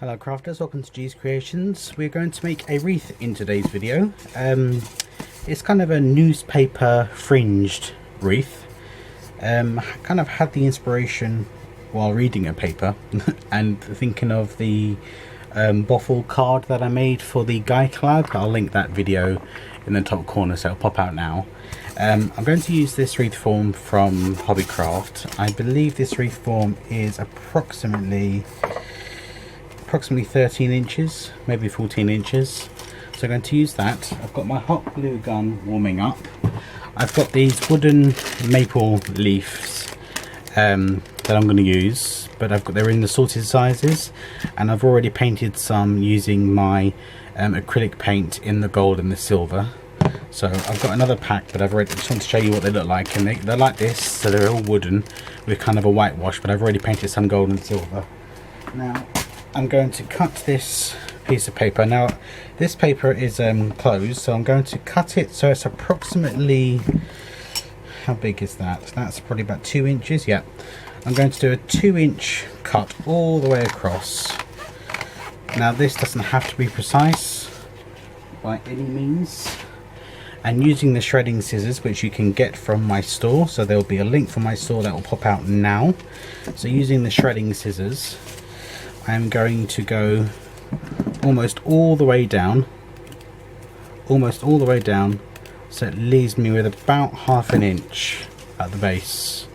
Hello crafters, welcome to G's Creations. We're going to make a wreath in today's video. It's kind of a newspaper fringed wreath. Kind of had the inspiration while reading a paper and thinking of the boffle card that I made for the Guy collab. I'll link that video in the top corner so it'll pop out now. I'm going to use this wreath form from Hobbycraft. I believe this wreath form is approximately 13 inches, maybe 14 inches. So I'm going to use that. I've got my hot glue gun warming up. I've got these wooden maple leaves that I'm going to use, but they're in the sorted sizes, and I've already painted some using my acrylic paint in the gold and the silver. So I've got another pack, but I just want to show you what they look like, and they're like this, so they're all wooden with kind of a whitewash, but I've already painted some gold and silver. Now I'm going to cut this piece of paper. Now this paper is closed, so I'm going to cut it so it's approximately, how big is that? That's probably about 2 inches. Yeah, I'm going to do a 2-inch cut all the way across. Now this doesn't have to be precise by any means, and using the shredding scissors, which you can get from my store, so there'll be a link for my store that will pop out now. So using the shredding scissors, I'm going to go almost all the way down, so it leaves me with about ½ an inch at the base.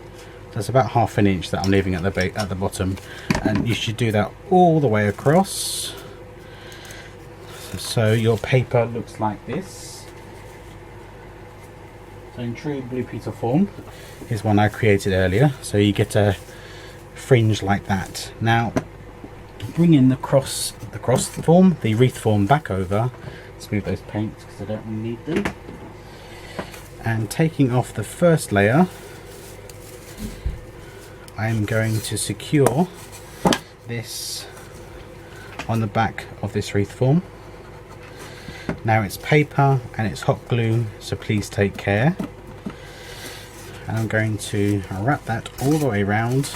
That's about ½ an inch that I'm leaving at the bottom, and you should do that all the way across. So your paper looks like this. So in true Blue Peter form is one I created earlier, so you get a fringe like that. Now bring in the wreath form back over. Let's move those paints because I don't really need them. And taking off the first layer, I'm going to secure this on the back of this wreath form. Now it's paper and it's hot glue, so please take care. And I'm going to wrap that all the way around,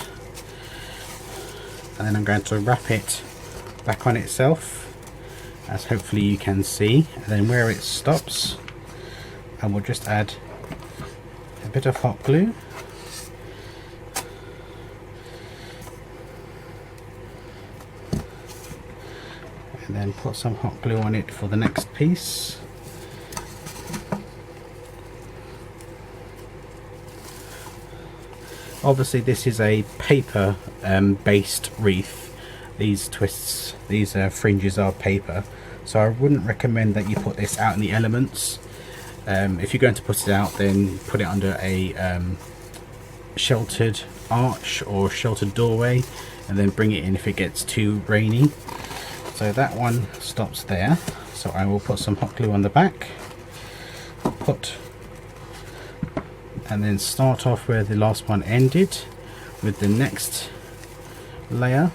and then I'm going to wrap it back on itself, as hopefully you can see. And then where it stops, I will just add a bit of hot glue, and then put some hot glue on it for the next piece. Obviously this is a paper based wreath. These twists, these fringes are paper, so I wouldn't recommend that you put this out in the elements. If you're going to put it out, then put it under a sheltered arch or sheltered doorway, and then bring it in if it gets too rainy. So that one stops there, so I will put some hot glue on the back, and then start off where the last one ended with the next layer,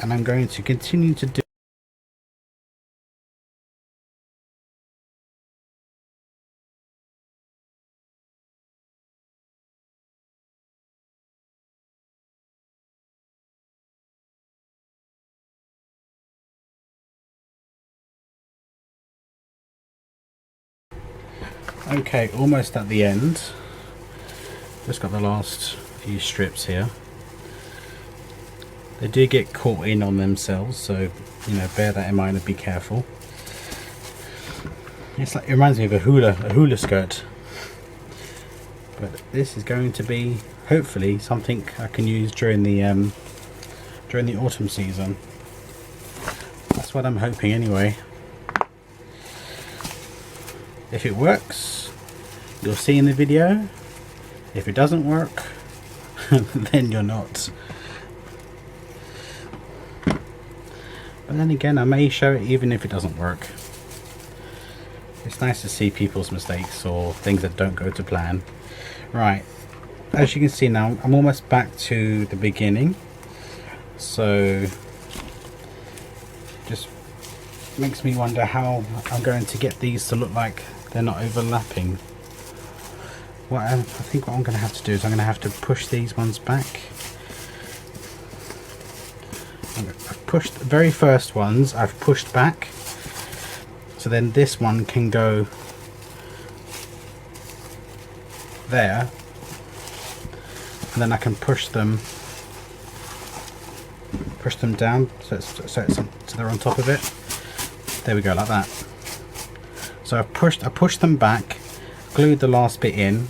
and I'm going to continue to do. Okay, almost at the end. Just got the last few strips here. They do get caught in on themselves, so bear that in mind and be careful. It reminds me of a hula skirt, but this is going to be hopefully something I can use during the autumn season. That's what I'm hoping anyway. If it works, you'll see in the video. If it doesn't work, then you're not. But then again, I may show it even if it doesn't work. It's nice to see people's mistakes or things that don't go to plan. Right, as you can see now, I'm almost back to the beginning. So just makes me wonder how I'm going to get these to look like they're not overlapping. I think what I'm going to have to do is I'm going to have to push these ones back pushed the very first ones, I've pushed back, so then this one can go there, and then I can push them down so they're on top of it. There we go, like that. So I pushed them back, glued the last bit in,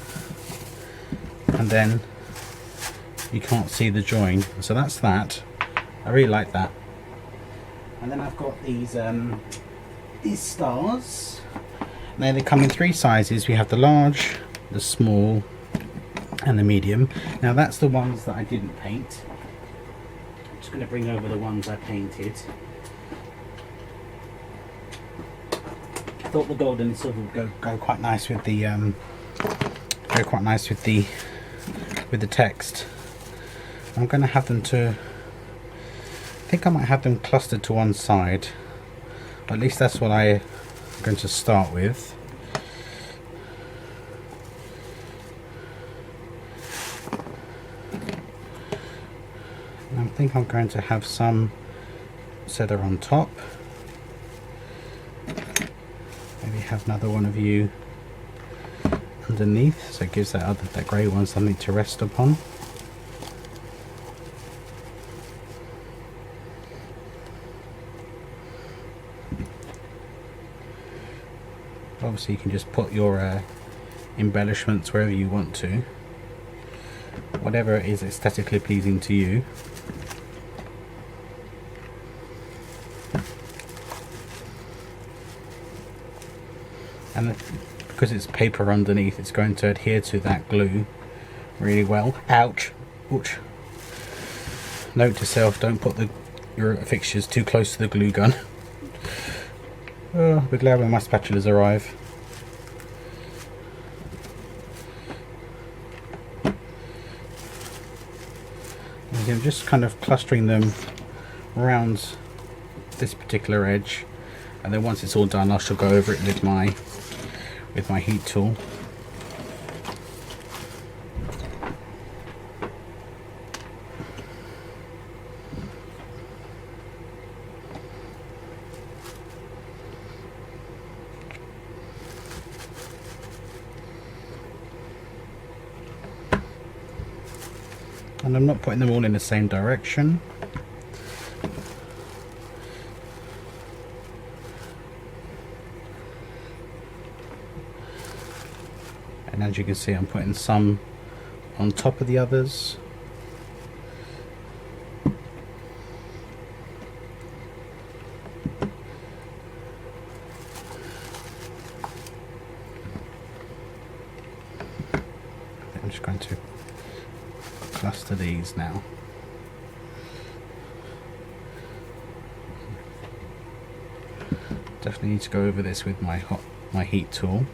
and then you can't see the join. So that's that. I really like that. And then I've got these stars. Now they come in 3 sizes. We have the large, the small, and the medium. Now that's the ones that I didn't paint. I'm just going to bring over the ones I painted. I thought the gold and silver would go quite nice with the with the text. I'm going to have them to, I think I might have them clustered to one side. At least that's what I'm going to start with. And I think I'm going to have some so they're on top. Maybe have another one of you underneath, so it gives that grey one something to rest upon. Obviously you can just put your embellishments wherever you want to, whatever is aesthetically pleasing to you. And because it's paper underneath, it's going to adhere to that glue really well. Ouch! Ouch! Note to self, don't put your fixtures too close to the glue gun. Oh, I'll be glad when my spatulas arrive. I'm just kind of clustering them around this particular edge, and then once it's all done, I shall go over it with my heat tool. And I'm not putting them all in the same direction. And as you can see, I'm putting some on top of the others. I'm just going to cluster these now. Definitely need to go over this with my heat tool.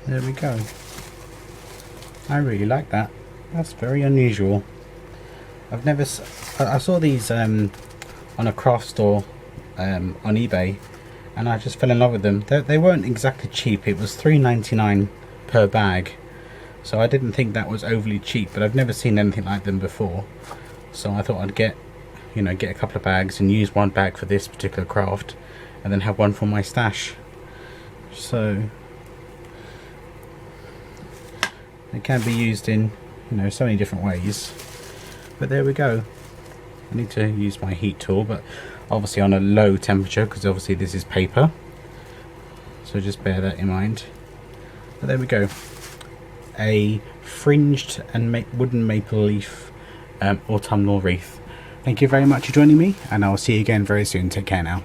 There we go. I really like that. That's very unusual. I saw these on a craft store on eBay, and I just fell in love with them. They weren't exactly cheap. It was $3.99 per bag, so I didn't think that was overly cheap, but I've never seen anything like them before. So I thought I'd get a couple of bags and use one bag for this particular craft, and then have one for my stash. So it can be used in so many different ways, but there we go. I need to use my heat tool, but obviously on a low temperature, because obviously this is paper, so just bear that in mind. But there we go, a fringed and wooden maple leaf autumnal wreath. Thank you very much for joining me, and I will see you again very soon. Take care now.